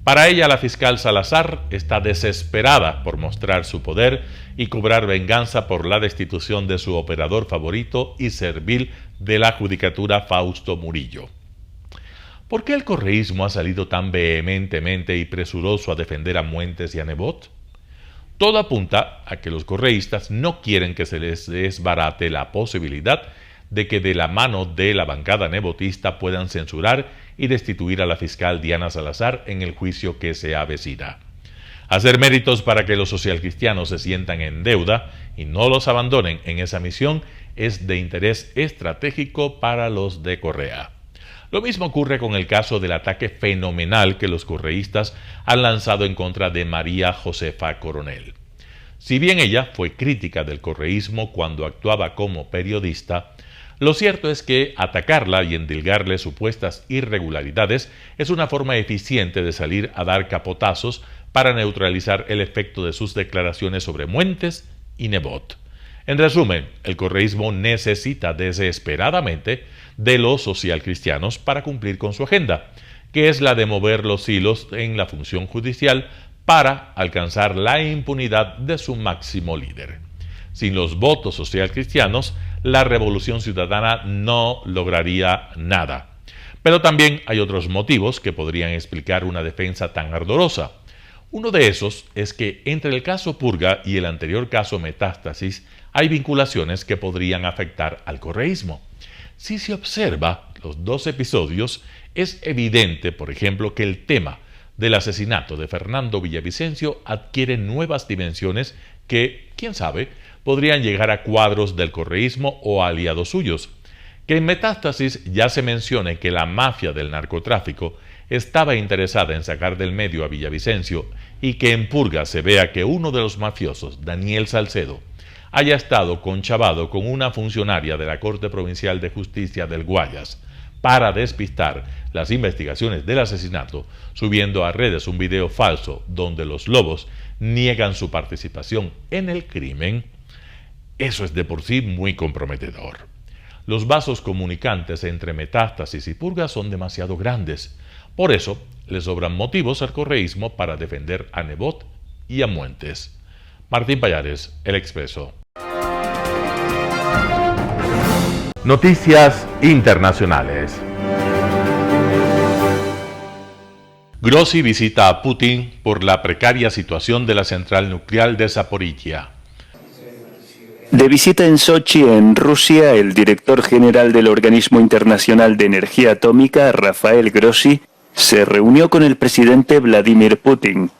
Para ella, la fiscal Salazar está desesperada por mostrar su poder y cobrar venganza por la destitución de su operador favorito y servil de la judicatura, Fausto Murillo. ¿Por qué el correísmo ha salido tan vehementemente y presuroso a defender a Muentes y a Nebot? Todo apunta a que los correístas no quieren que se les desbarate la posibilidad de que de la mano de la bancada nebotista puedan censurar y destituir a la fiscal Diana Salazar en el juicio que se avecina. Hacer méritos para que los socialcristianos se sientan en deuda y no los abandonen en esa misión es de interés estratégico para los de Correa. Lo mismo ocurre con el caso del ataque fenomenal que los correístas han lanzado en contra de María Josefa Coronel. Si bien ella fue crítica del correísmo cuando actuaba como periodista, lo cierto es que atacarla y endilgarle supuestas irregularidades es una forma eficiente de salir a dar capotazos para neutralizar el efecto de sus declaraciones sobre Muentes y Nebot. En resumen, el correísmo necesita desesperadamente de los socialcristianos para cumplir con su agenda, que es la de mover los hilos en la función judicial para alcanzar la impunidad de su máximo líder. Sin los votos socialcristianos, la revolución ciudadana no lograría nada. Pero también hay otros motivos que podrían explicar una defensa tan ardorosa. Uno de esos es que entre el caso Purga y el anterior caso Metástasis hay vinculaciones que podrían afectar al correísmo. Si se observa los dos episodios, es evidente, por ejemplo, que el tema del asesinato de Fernando Villavicencio adquiere nuevas dimensiones que, quién sabe, podrían llegar a cuadros del correísmo o aliados suyos. Que en Metástasis ya se mencione que la mafia del narcotráfico estaba interesada en sacar del medio a Villavicencio y que en Purga se vea que uno de los mafiosos, Daniel Salcedo, haya estado conchavado con una funcionaria de la Corte Provincial de Justicia del Guayas para despistar las investigaciones del asesinato, subiendo a redes un video falso donde los lobos niegan su participación en el crimen, eso es de por sí muy comprometedor. Los vasos comunicantes entre Metástasis y Purga son demasiado grandes. Por eso, le sobran motivos al correísmo para defender a Nebot y a Muentes. Martín Pallares, El Expreso. Noticias internacionales. Grossi visita a Putin por la precaria situación de la central nuclear de Zaporizhia. De visita en Sochi, en Rusia, el director general del Organismo Internacional de Energía Atómica, Rafael Grossi, se reunió con el presidente Vladimir Putin.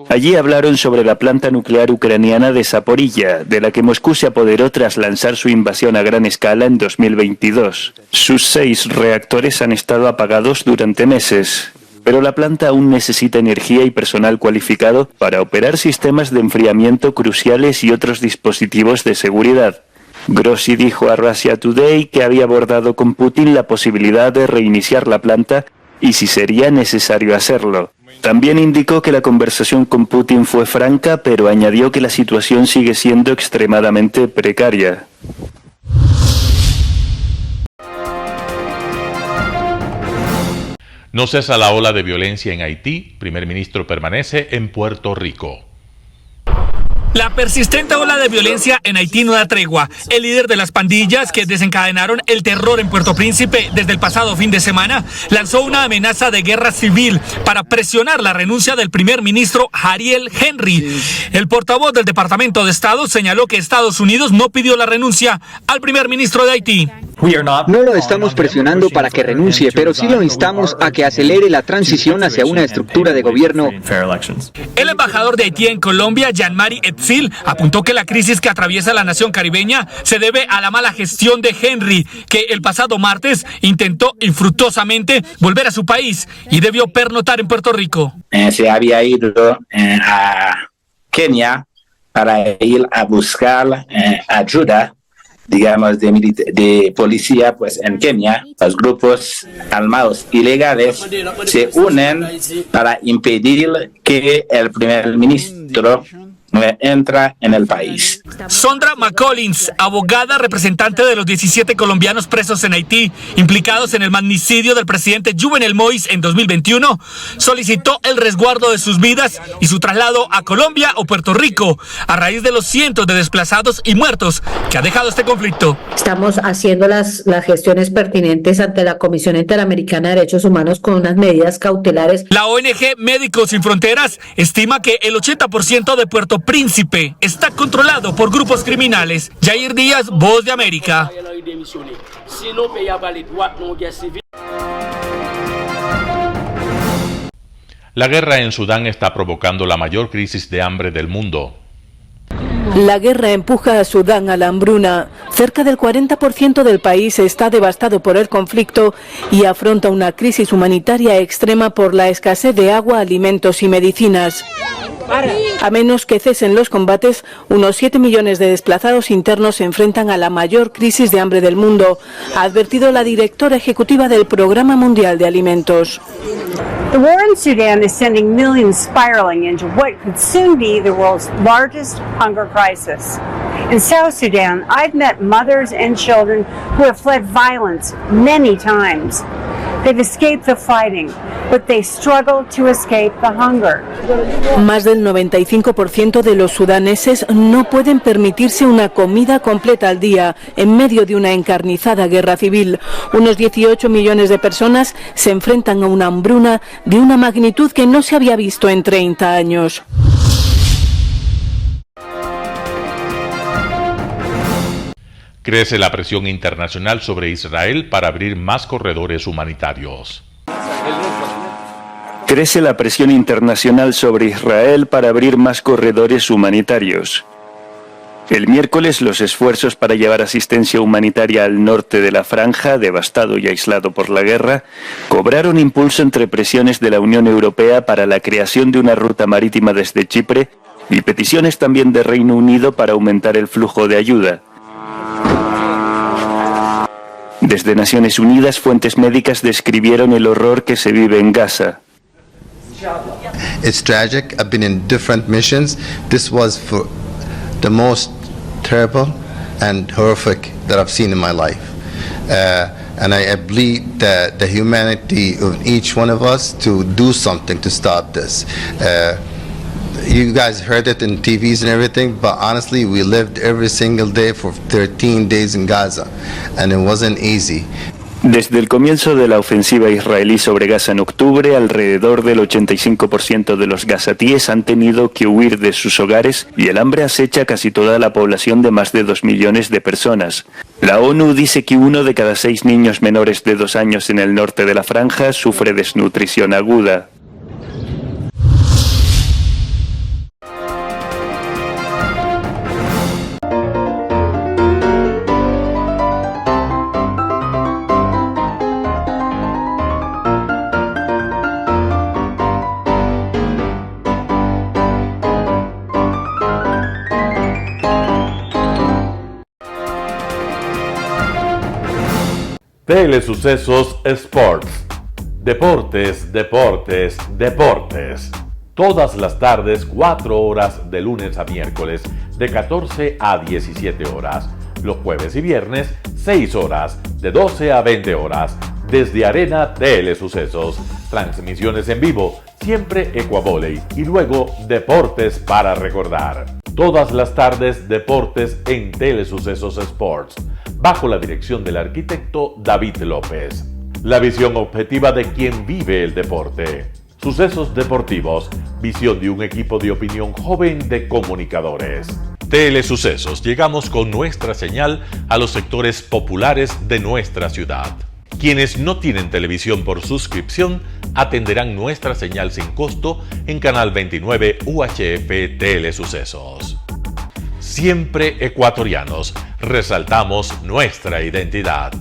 Allí hablaron sobre la planta nuclear ucraniana de Zaporizhia, de la que Moscú se apoderó tras lanzar su invasión a gran escala en 2022. Sus 6 reactores han estado apagados durante meses, pero la planta aún necesita energía y personal cualificado para operar sistemas de enfriamiento cruciales y otros dispositivos de seguridad. Grossi dijo a Russia Today que había abordado con Putin la posibilidad de reiniciar la planta y si sería necesario hacerlo. También indicó que la conversación con Putin fue franca, pero añadió que la situación sigue siendo extremadamente precaria. No cesa la ola de violencia en Haití, primer ministro permanece en Puerto Rico. La persistente ola de violencia en Haití no da tregua. El líder de las pandillas que desencadenaron el terror en Puerto Príncipe desde el pasado fin de semana lanzó una amenaza de guerra civil para presionar la renuncia del primer ministro Ariel Henry. El portavoz del Departamento de Estado señaló que Estados Unidos no pidió la renuncia al primer ministro de Haití. No lo estamos presionando para que renuncie, pero sí lo instamos a que acelere la transición hacia una estructura de gobierno. El embajador de Haití en Colombia, Jean-Marie Etzil, apuntó que la crisis que atraviesa la nación caribeña se debe a la mala gestión de Henry, que el pasado martes intentó infructuosamente volver a su país y debió pernoctar en Puerto Rico. Se había ido a Kenia para ir a buscar ayuda, digamos, de policía, pues en Kenia, los grupos armados ilegales se unen para impedir que el primer ministro entra en el país. Sondra McCollins, abogada representante de los 17 colombianos presos en Haití, implicados en el magnicidio del presidente Jovenel Moïse en 2021, solicitó el resguardo de sus vidas y su traslado a Colombia o Puerto Rico, a raíz de los cientos de desplazados y muertos que ha dejado este conflicto. Estamos haciendo las gestiones pertinentes ante la Comisión Interamericana de Derechos Humanos con unas medidas cautelares. La ONG Médicos Sin Fronteras estima que el 80% de Puerto Príncipe está controlado por grupos criminales. Jair Díaz, Voz de América. La guerra en Sudán está provocando la mayor crisis de hambre del mundo. La guerra empuja a Sudán a la hambruna. Cerca del 40% del país está devastado por el conflicto y afronta una crisis humanitaria extrema por la escasez de agua, alimentos y medicinas. A menos que cesen los combates, unos 7 millones de desplazados internos se enfrentan a la mayor crisis de hambre del mundo, ha advertido la directora ejecutiva del Programa Mundial de Alimentos. The war in Sudan is sending millions spiraling into what could soon be the world's largest hunger crisis. In South Sudan, I've met mothers and children who have fled violence many times. They've escaped the fighting, but they struggle to escape the hunger. Más del 95% de los sudaneses no pueden permitirse una comida completa al día en medio de una encarnizada guerra civil. Unos 18 millones de personas se enfrentan a una hambruna de una magnitud que no se había visto en 30 años. Crece la presión internacional sobre Israel para abrir más corredores humanitarios. Crece la presión internacional sobre Israel para abrir más corredores humanitarios. El miércoles, los esfuerzos para llevar asistencia humanitaria al norte de la franja, devastado y aislado por la guerra, cobraron impulso entre presiones de la Unión Europea para la creación de una ruta marítima desde Chipre y peticiones también de Reino Unido para aumentar el flujo de ayuda. Desde Naciones Unidas, fuentes médicas describieron el horror que se vive en Gaza. It's tragic. I've been in different missions. This was for the most terrible and horrific that I've seen in my life. And I believe that the humanity of each one of us to do something to stop this. You guys heard it in TVs and everything, but honestly, we lived every single day for 13 days in Gaza, and it wasn't easy. Desde el comienzo de la ofensiva israelí sobre Gaza en octubre, alrededor del 85% de los gazatíes han tenido que huir de sus hogares y el hambre acecha casi toda la población de más de 2 millones de personas. La ONU dice que 1 de cada 6 niños menores de 2 años en el norte de la franja sufre desnutrición aguda. Telesucesos Sports. Deportes, deportes, deportes. Todas las tardes, 4 horas de lunes a miércoles, de 14 a 17 horas. Los jueves y viernes, 6 horas, de 12 a 20 horas. Desde Arena Telesucesos. Transmisiones en vivo, siempre Ecuavoley. Y luego, deportes para recordar. Todas las tardes, deportes en Telesucesos Sports, bajo la dirección del arquitecto David López. La visión objetiva de quien vive el deporte. Sucesos deportivos, visión de un equipo de opinión joven de comunicadores. Telesucesos, llegamos con nuestra señal a los sectores populares de nuestra ciudad. Quienes no tienen televisión por suscripción atenderán nuestra señal sin costo en Canal 29 UHF Telesucesos. Siempre ecuatorianos, resaltamos nuestra identidad.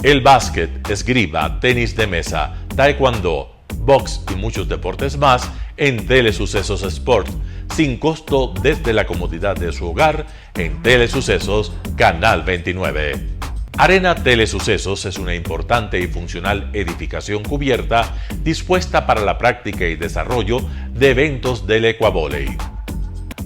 El básquet, esgrima, tenis de mesa, taekwondo, box y muchos deportes más en Telesucesos Sport, sin costo desde la comodidad de su hogar en Telesucesos Canal 29. Arena Telesucesos es una importante y funcional edificación cubierta dispuesta para la práctica y desarrollo de eventos del Ecuavoley.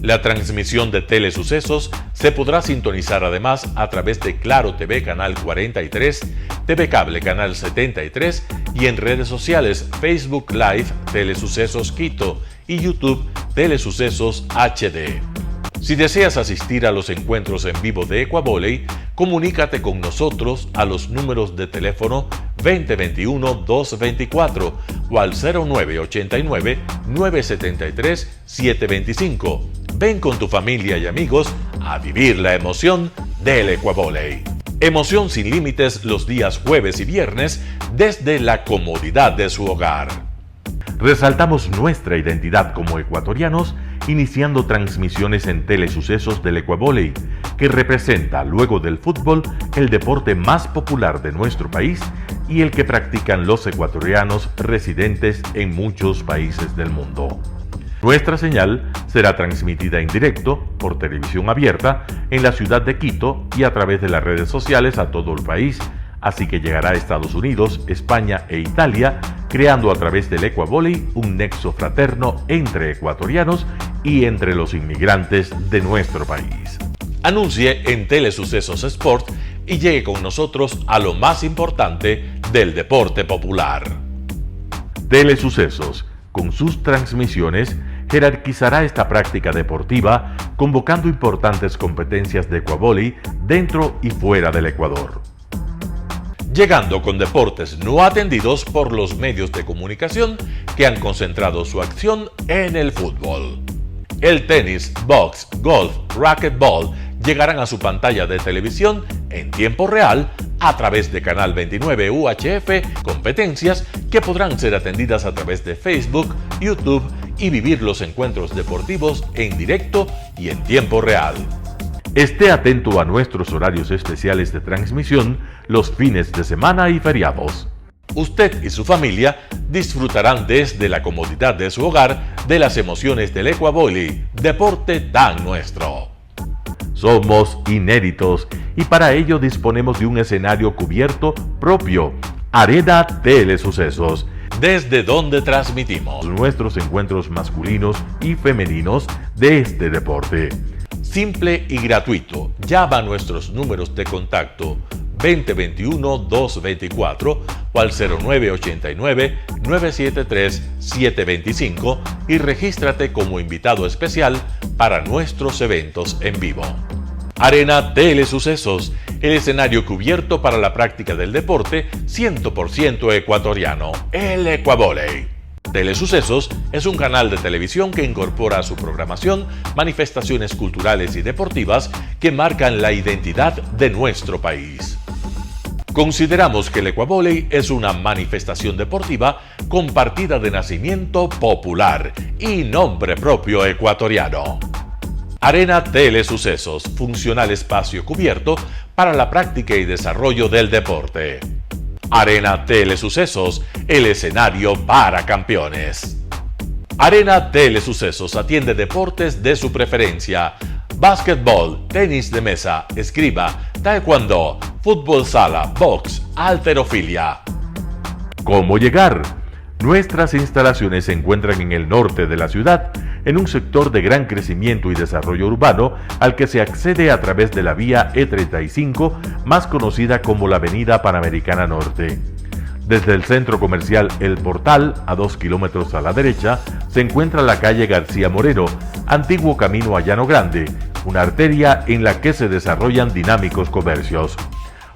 La transmisión de Telesucesos se podrá sintonizar además a través de Claro TV Canal 43, TV Cable Canal 73 y en redes sociales Facebook Live Telesucesos Quito y YouTube Telesucesos HD. Si deseas asistir a los encuentros en vivo de Ecuavoley, comunícate con nosotros a los números de teléfono 2021-224 o al 0989-973-725. Ven con tu familia y amigos a vivir la emoción del Ecuavoley. Emoción sin límites los días jueves y viernes desde la comodidad de su hogar. Resaltamos nuestra identidad como ecuatorianos iniciando transmisiones en Telesucesos del Ecuavóley, que representa, luego del fútbol, el deporte más popular de nuestro país y el que practican los ecuatorianos residentes en muchos países del mundo. Nuestra señal será transmitida en directo por televisión abierta en la ciudad de Quito y a través de las redes sociales a todo el país, así que llegará a Estados Unidos, España e Italia, creando a través del Ecuavóley un nexo fraterno entre ecuatorianos y entre los inmigrantes de nuestro país. Anuncie en Telesucesos Sport y llegue con nosotros a lo más importante del deporte popular. Telesucesos, con sus transmisiones, jerarquizará esta práctica deportiva, convocando importantes competencias de Ecuavóley dentro y fuera del Ecuador. Llegando con deportes no atendidos por los medios de comunicación que han concentrado su acción en el fútbol. El tenis, box, golf, racquetball llegarán a su pantalla de televisión en tiempo real a través de Canal 29 UHF, competencias que podrán ser atendidas a través de Facebook, YouTube y vivir los encuentros deportivos en directo y en tiempo real. Esté atento a nuestros horarios especiales de transmisión los fines de semana y feriados. Usted y su familia disfrutarán desde la comodidad de su hogar de las emociones del Ecuavóley, deporte tan nuestro. Somos inéditos y para ello disponemos de un escenario cubierto propio, Arena Telesucesos, desde donde transmitimos nuestros encuentros masculinos y femeninos de este deporte. Simple y gratuito. Llama a nuestros números de contacto 2021-224 o al 0989-973-725 y regístrate como invitado especial para nuestros eventos en vivo. Arena Telesucesos, el escenario cubierto para la práctica del deporte 100% ecuatoriano, el Ecuavóley. Telesucesos es un canal de televisión que incorpora a su programación manifestaciones culturales y deportivas que marcan la identidad de nuestro país. Consideramos que el Ecuavóley es una manifestación deportiva con partida de nacimiento popular y nombre propio ecuatoriano. Arena Telesucesos, funcional espacio cubierto para la práctica y desarrollo del deporte. Arena Telesucesos, el escenario para campeones. Arena Telesucesos atiende deportes de su preferencia: básquetbol, tenis de mesa, esgrima, taekwondo, fútbol sala, box, halterofilia. ¿Cómo llegar? Nuestras instalaciones se encuentran en el norte de la ciudad, en un sector de gran crecimiento y desarrollo urbano al que se accede a través de la vía E35, más conocida como la Avenida Panamericana Norte. Desde el centro comercial El Portal, a 2 kilómetros a la derecha, se encuentra la calle García Moreno, antiguo camino a Llano Grande, una arteria en la que se desarrollan dinámicos comercios.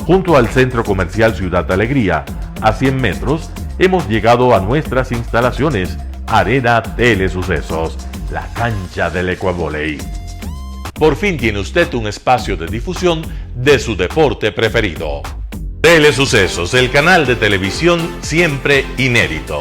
Junto al centro comercial Ciudad Alegría, a 100 metros, hemos llegado a nuestras instalaciones, Arena Telesucesos, la cancha del Ecuavóley. Por fin tiene usted un espacio de difusión de su deporte preferido. Telesucesos, el canal de televisión siempre inédito.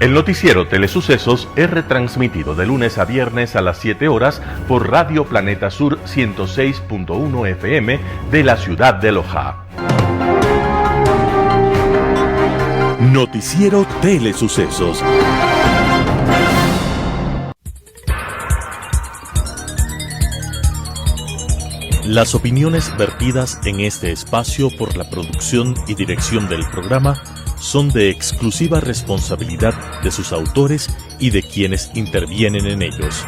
El noticiero Telesucesos es retransmitido de lunes a viernes a las 7 horas por Radio Planeta Sur 106.1 FM de la ciudad de Loja. Noticiero Telesucesos. Las opiniones vertidas en este espacio por la producción y dirección del programa son de exclusiva responsabilidad de sus autores y de quienes intervienen en ellos.